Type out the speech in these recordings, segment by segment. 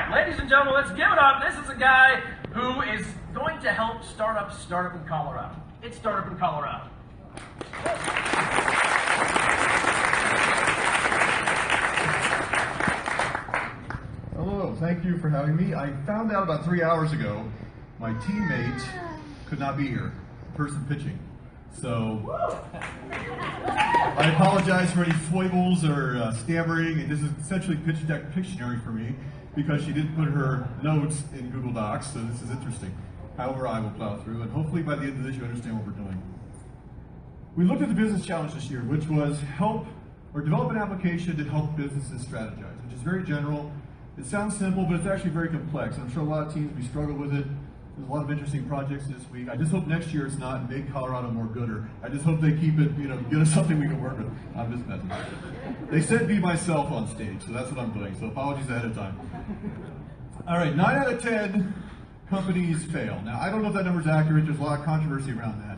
right, ladies and gentlemen, let's give it up. This is a guy who is going to help Startup in Colorado. It's Startup in Colorado. Hello, thank you for having me. I found out about 3 hours ago my teammate could not be here, the person pitching. So I apologize for any foibles or stammering, and this is essentially pitch deck Pictionary for me because she didn't put her notes in Google Docs, so this is interesting. However, I will plow through, and hopefully by the end of this you understand what we're doing. We looked at the business challenge this year, which was develop an application to help businesses strategize, which is very general. It sounds simple, but it's actually very complex. I'm sure a lot of teams, we struggle with it. There's a lot of interesting projects this week. I just hope next year it's not make Colorado more gooder. I just hope they keep it, get us something we can work with. I'm just messing. They said be myself on stage, so that's what I'm doing. So apologies ahead of time. All right, 9 out of 10 companies fail. Now, I don't know if that number is accurate. There's a lot of controversy around that.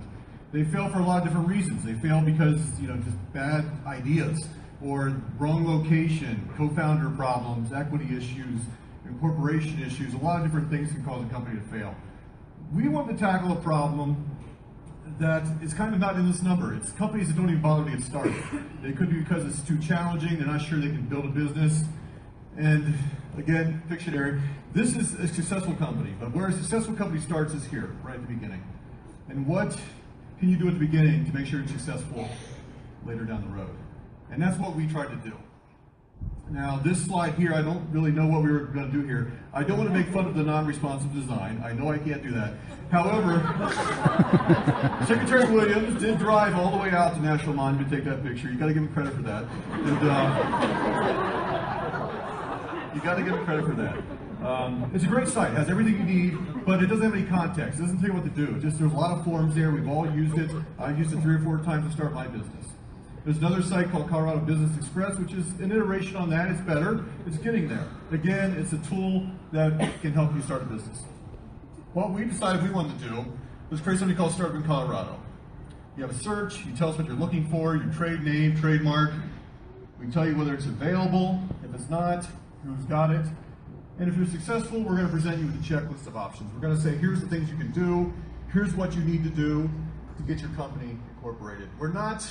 They fail for a lot of different reasons. They fail because, just bad ideas or wrong location, co-founder problems, equity issues, incorporation issues. A lot of different things can cause a company to fail. We want to tackle a problem that is kind of not in this number. It's companies that don't even bother to get started. It could be because it's too challenging, they're not sure they can build a business. And again, Pictionary, this is a successful company, but where a successful company starts is here, right at the beginning. And what can you do at the beginning to make sure you're successful later down the road? And that's what we tried to do. Now, this slide here, I don't really know what we were going to do here. I don't want to make fun of the non-responsive design. I know I can't do that. However, Secretary Williams did drive all the way out to National Monument to take that picture. You got to give him credit for that. And, you got to give him credit for that. It's a great site. It has everything you need, but it doesn't have any context. It doesn't tell you what to do. There's a lot of forms there. We've all used it. I've used it 3 or 4 times to start my business. There's another site called Colorado Business Express, which is an iteration on that. It's better. It's getting there. Again, it's a tool that can help you start a business. What we decided we wanted to do was create something called Startup in Colorado. You have a search. You tell us what you're looking for, your trade name, trademark. We tell you whether it's available. If it's not, who's got it. And if you're successful, we're going to present you with a checklist of options. We're going to say, here's the things you can do. Here's what you need to do to get your company incorporated. We're not...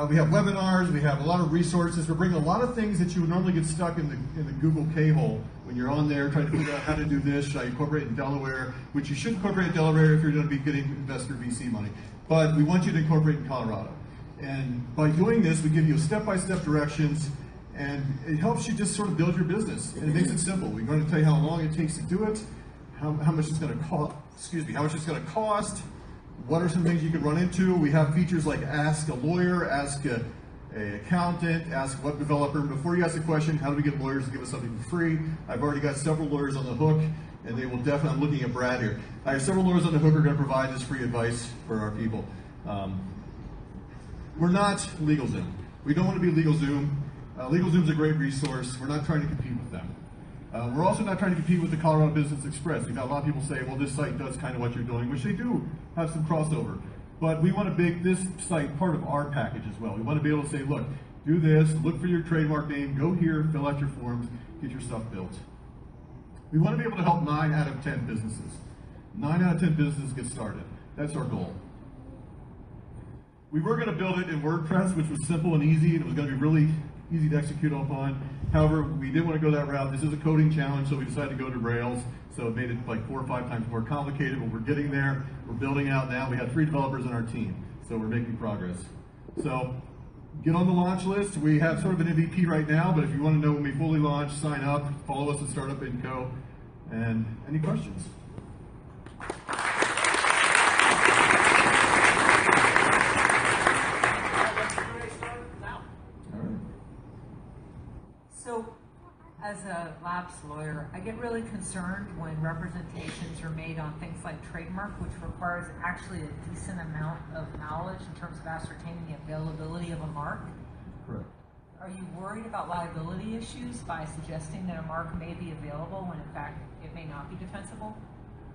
we have webinars, we have a lot of resources. We're bringing a lot of things that you would normally get stuck in the Google K-hole when you're on there trying to figure out how to do this. Should I incorporate in Delaware? Which you should incorporate in Delaware if you're going to be getting investor VC money. But we want you to incorporate in Colorado. And by doing this, we give you step-by-step directions, and it helps you just sort of build your business. And it makes it simple. We're going to tell you how long it takes to do it, how much it's going to cost. How much it's going to cost. What are some things you can run into? We have features like ask a lawyer, ask an accountant, ask a web developer. Before you ask a question, how do we get lawyers to give us something for free? I've already got several lawyers on the hook, and they will definitely, I'm looking at Brad here. I have several lawyers on the hook who are going to provide this free advice for our people. We're not LegalZoom. We don't want to be LegalZoom. LegalZoom's a great resource. We're not trying to compete with them. We're also not trying to compete with the Colorado Business Express. We've got a lot of people say, well, this site does kind of what you're doing, which they do have some crossover. But we want to make this site part of our package as well. We want to be able to say, look, do this, look for your trademark name, go here, fill out your forms, get your stuff built. We want to be able to help 9 out of 10 businesses. 9 out of 10 businesses get started. That's our goal. We were going to build it in WordPress, which was simple and easy, and it was going to be really easy to execute upon. However, we didn't want to go that route. This is a coding challenge, so we decided to go to Rails. So it made it like 4 or 5 times more complicated, but we're getting there. We're building out now. We have 3 developers on our team, so we're making progress. So get on the launch list. We have sort of an MVP right now, but if you want to know when we fully launch, sign up, follow us at Startup & Co. And any questions? So, as a lapsed lawyer, I get really concerned when representations are made on things like trademark, which requires actually a decent amount of knowledge in terms of ascertaining the availability of a mark. Correct. Are you worried about liability issues by suggesting that a mark may be available when in fact it may not be defensible?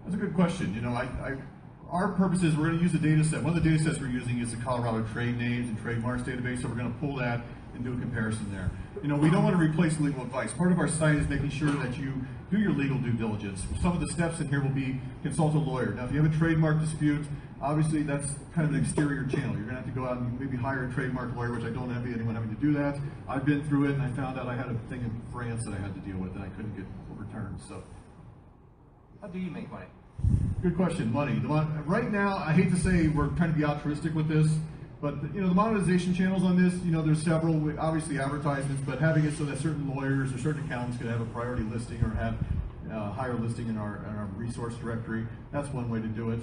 That's a good question. Our purpose is we're going to use a data set. One of the data sets we're using is the Colorado Trade Names and Trademarks database, so we're going to pull that. and do a comparison there. You know, we don't want to replace legal advice. Part of our site is making sure that you do your legal due diligence. Some of the steps in here will be consult a lawyer. Now, if you have a trademark dispute, obviously that's kind of an exterior channel. You're going to have to go out and maybe hire a trademark lawyer, which I don't envy anyone having to do that. I've been through it, and I found out I had a thing in France that I had to deal with that I couldn't get overturned. So, how do you make money? good question. Money. Right now, I hate to say we're trying to be altruistic with this, but you know, the monetization channels on this, you know, there's several, obviously advertisements, but having it so that certain lawyers or certain accountants could have a priority listing or have higher listing in our resource directory. That's one way to do it.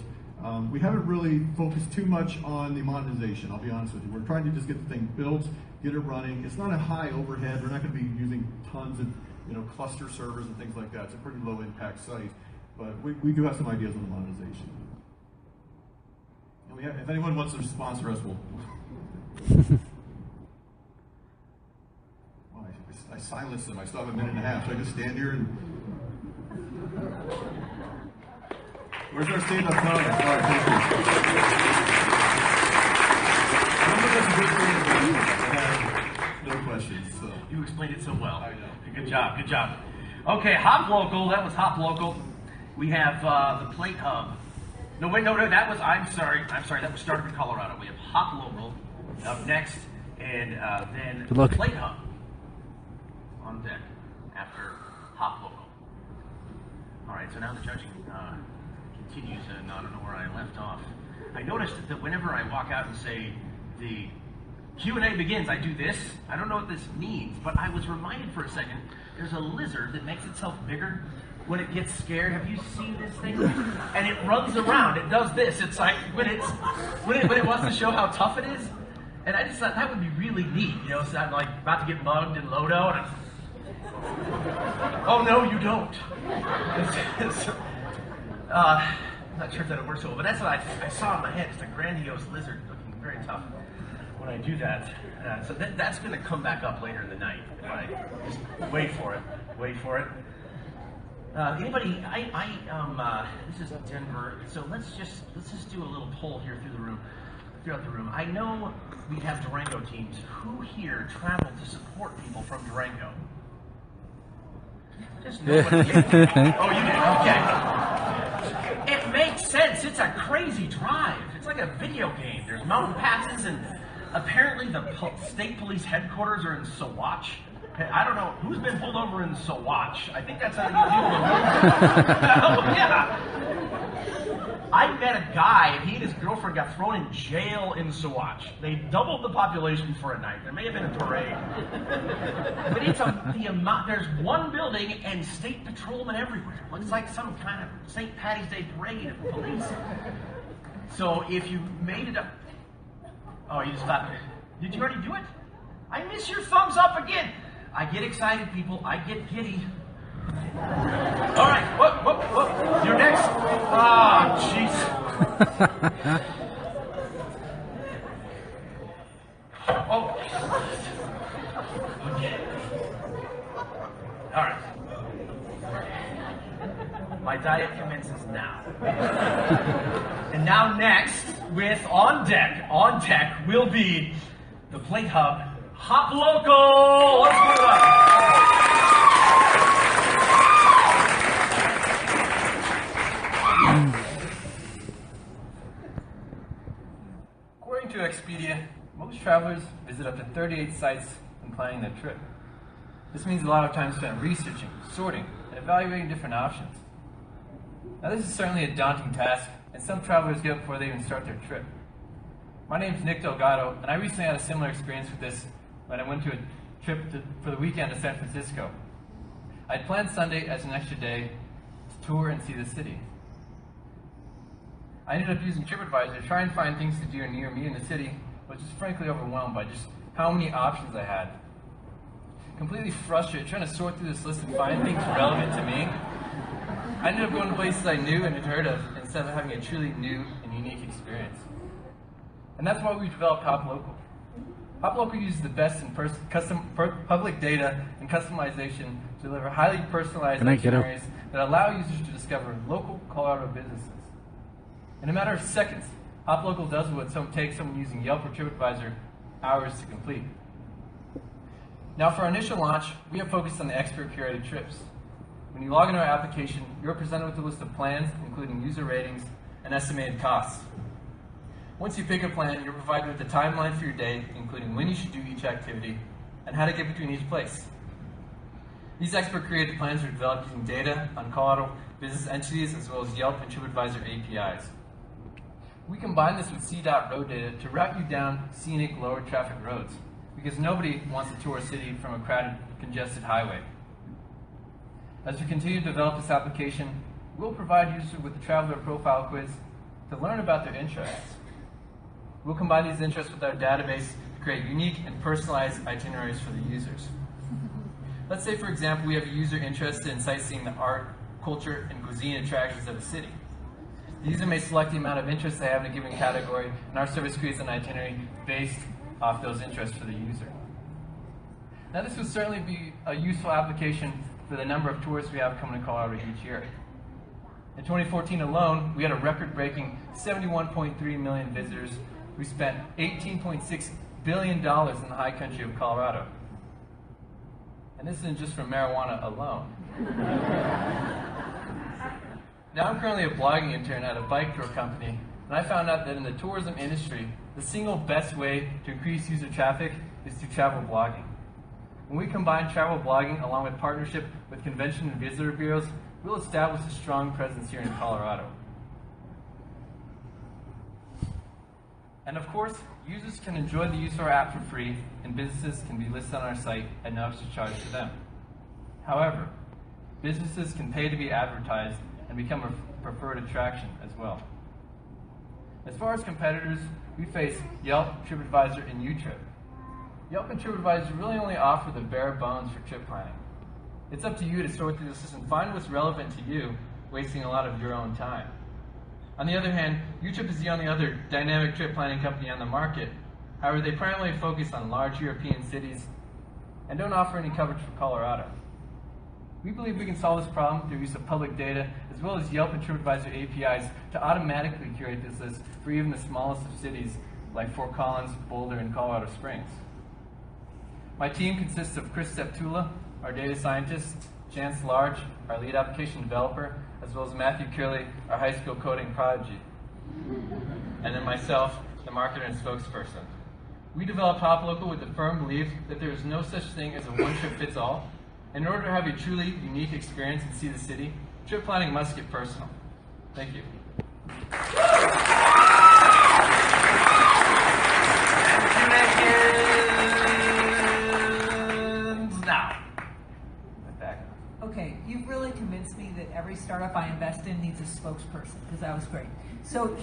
We haven't really focused too much on the monetization, I'll be honest with you. We're trying to just get the thing built, get it running. It's not a high overhead. We're not going to be using tons of, you know, cluster servers and things like that. It's a pretty low impact site, but we do have some ideas on the monetization. And we have, if anyone wants to sponsor us, we'll. Well, I silenced them. I still have a minute and a half. Should I just stand here and? Where's our stand-up comedy? All right, thank you. That's a good thing to do. I have no questions. So. You explained it so well. I know. Good job, good job. Okay, HopLocal, that was HopLocal. We have the Plate Hub. No, wait, no, that was, I'm sorry, that was started in Colorado. We have HopLocal up next, and then Good luck. Plate Hub on deck after HopLocal. All right, so now the judging continues, and I don't know where I left off. I noticed that whenever I walk out and say the Q&A begins, I do this. I don't know what this means, but I was reminded for a second, there's a lizard that makes itself bigger when it gets scared. Have you seen this thing? And it runs around. It does this. It's like when it wants to show how tough it is. And I just thought that would be really neat. You know, so I'm like about to get mugged in Lodo, and I'm, oh no, you don't. I'm not sure if that works so well, but that's what I saw in my head. It's a grandiose lizard looking very tough when I do that. So that's going to come back up later in the night. If I just wait for it. Anybody? This is Denver. So let's just do a little poll here throughout the room. I know we have Durango teams. Who here traveled to support people from Durango? Just nobody. Oh, you did. Okay. It makes sense. It's a crazy drive. It's like a video game. There's mountain passes, and apparently the state police headquarters are in Saguache. I don't know who's been pulled over in Saguache. I think that's how you deal with it. Yeah. I met a guy, and he and his girlfriend got thrown in jail in Saguache. They doubled the population for a night. There may have been a parade. But it's the amount, there's one building and state patrolmen everywhere. It looks like some kind of St. Patty's Day parade of police. So if you made it up, oh, you just thought, did you already do it? I miss your thumbs up again. I get excited, people. I get giddy. All right, whoop. You're next. Oh, jeez. Oh. Okay. All right. My diet commences now. And now next, with on deck will be the Plate Hub HopLocal. Let's move on. According to Expedia, most travelers visit up to 38 sites when planning their trip. This means a lot of time spent researching, sorting, and evaluating different options. Now this is certainly a daunting task, and some travelers give up before they even start their trip. My name is Nick Delgado, and I recently had a similar experience with this when I went to a trip for the weekend to San Francisco. I had planned Sunday as an extra day to tour and see the city. I ended up using TripAdvisor to try and find things to do near me in the city, but just frankly overwhelmed by just how many options I had. Completely frustrated trying to sort through this list and find things relevant to me. I ended up going to places I knew and had heard of instead of having a truly new and unique experience. And that's why we developed HopLocal. HopLocal uses the best in public data and customization to deliver highly personalized itineraries that allow users to discover local Colorado businesses. In a matter of seconds, HopLocal does what takes someone using Yelp or TripAdvisor hours to complete. Now for our initial launch, we have focused on the expert-curated trips. When you log into our application, you're presented with a list of plans, including user ratings and estimated costs. Once you pick a plan, you're provided with a timeline for your day, including when you should do each activity and how to get between each place. These expert-created plans are developed using data on Colorado business entities as well as Yelp and TripAdvisor APIs. We combine this with CDOT road data to route you down scenic, lower traffic roads, because nobody wants to tour a city from a crowded, congested highway. As we continue to develop this application, we'll provide users with the traveler profile quiz to learn about their interests. We'll combine these interests with our database to create unique and personalized itineraries for the users. Let's say, for example, we have a user interested in sightseeing the art, culture, and cuisine attractions of a city. The user may select the amount of interest they have in a given category, and our service creates an itinerary based off those interests for the user. Now, this would certainly be a useful application for the number of tourists we have coming to Colorado each year. In 2014 alone, we had a record-breaking 71.3 million visitors. We spent $18.6 billion in the high country of Colorado. And this isn't just from marijuana alone. Now I'm currently a blogging intern at a bike tour company, and I found out that in the tourism industry, the single best way to increase user traffic is through travel blogging. When we combine travel blogging along with partnership with convention and visitor bureaus, we'll establish a strong presence here in Colorado. And of course, users can enjoy the use of our app for free, and businesses can be listed on our site at no extra charge to them. However, businesses can pay to be advertised and become a preferred attraction as well. As far as competitors, we face Yelp, TripAdvisor, and Utrip. Yelp and TripAdvisor really only offer the bare bones for trip planning. It's up to you to sort through the system, find what's relevant to you, wasting a lot of your own time. On the other hand, Utrip is the only other dynamic trip planning company on the market. However, they primarily focus on large European cities and don't offer any coverage for Colorado. We believe we can solve this problem through use of public data as well as Yelp and TripAdvisor APIs to automatically curate this list for even the smallest of cities like Fort Collins, Boulder, and Colorado Springs. My team consists of Chris Septula, our data scientist, Chance Large, our lead application developer, as well as Matthew Curley, our high school coding prodigy, and then myself, the marketer and spokesperson. We developed HopLocal with the firm belief that there is no such thing as a one-trip-fits-all. In order to have a truly unique experience and see the city, trip planning must get personal. Thank you. Now. Okay, you've really convinced me that every startup I invest in needs a spokesperson, because that was great. So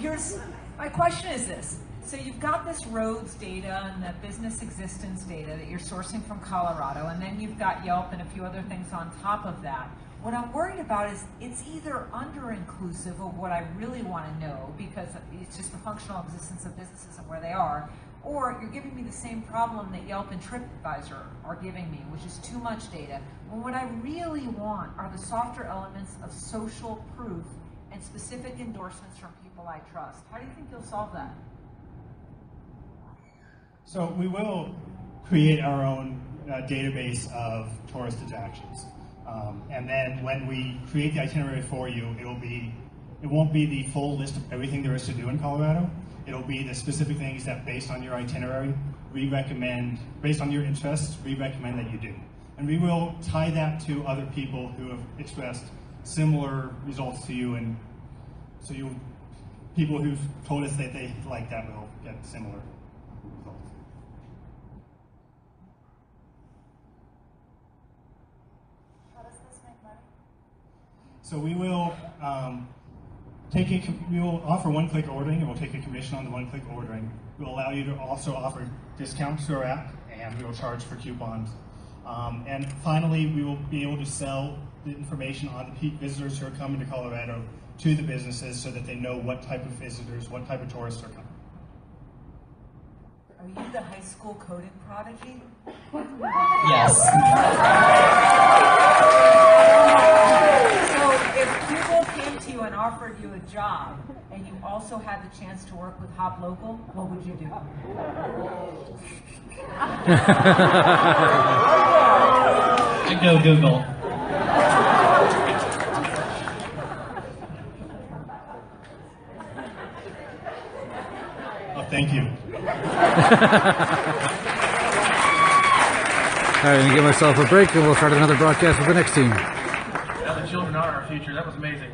my question is this. So you've got this roads data and the business existence data that you're sourcing from Colorado, and then you've got Yelp and a few other things on top of that. What I'm worried about is it's either under-inclusive of what I really want to know, because it's just the functional existence of businesses and where they are, or you're giving me the same problem that Yelp and TripAdvisor are giving me, which is too much data. When what I really want are the softer elements of social proof and specific endorsements from people I trust. How do you think you'll solve that? So we will create our own database of tourist attractions. And then when we create the itinerary for you, it won't be the full list of everything there is to do in Colorado. It'll be the specific things that, based on your itinerary, we recommend, based on your interests, we recommend that you do. And we will tie that to other people who have expressed similar results to you, and so people who've told us that they like that will get similar results. How does this make money? So we will we will offer one-click ordering, and we'll take a commission on the one-click ordering. We'll allow you to also offer discounts to our app, and we will charge for coupons. And finally, we will be able to sell the information on the visitors who are coming to Colorado to the businesses so that they know what type of visitors, what type of tourists are coming. Are you the high school coding prodigy? Yes. So if Google came to you and offered you a job, and you also also had the chance to work with HopLocal, what would you do? I go Google. Oh, thank you. All right, I'm going to give myself a break and we'll start another broadcast with the next team. Now the children are our future. That was amazing.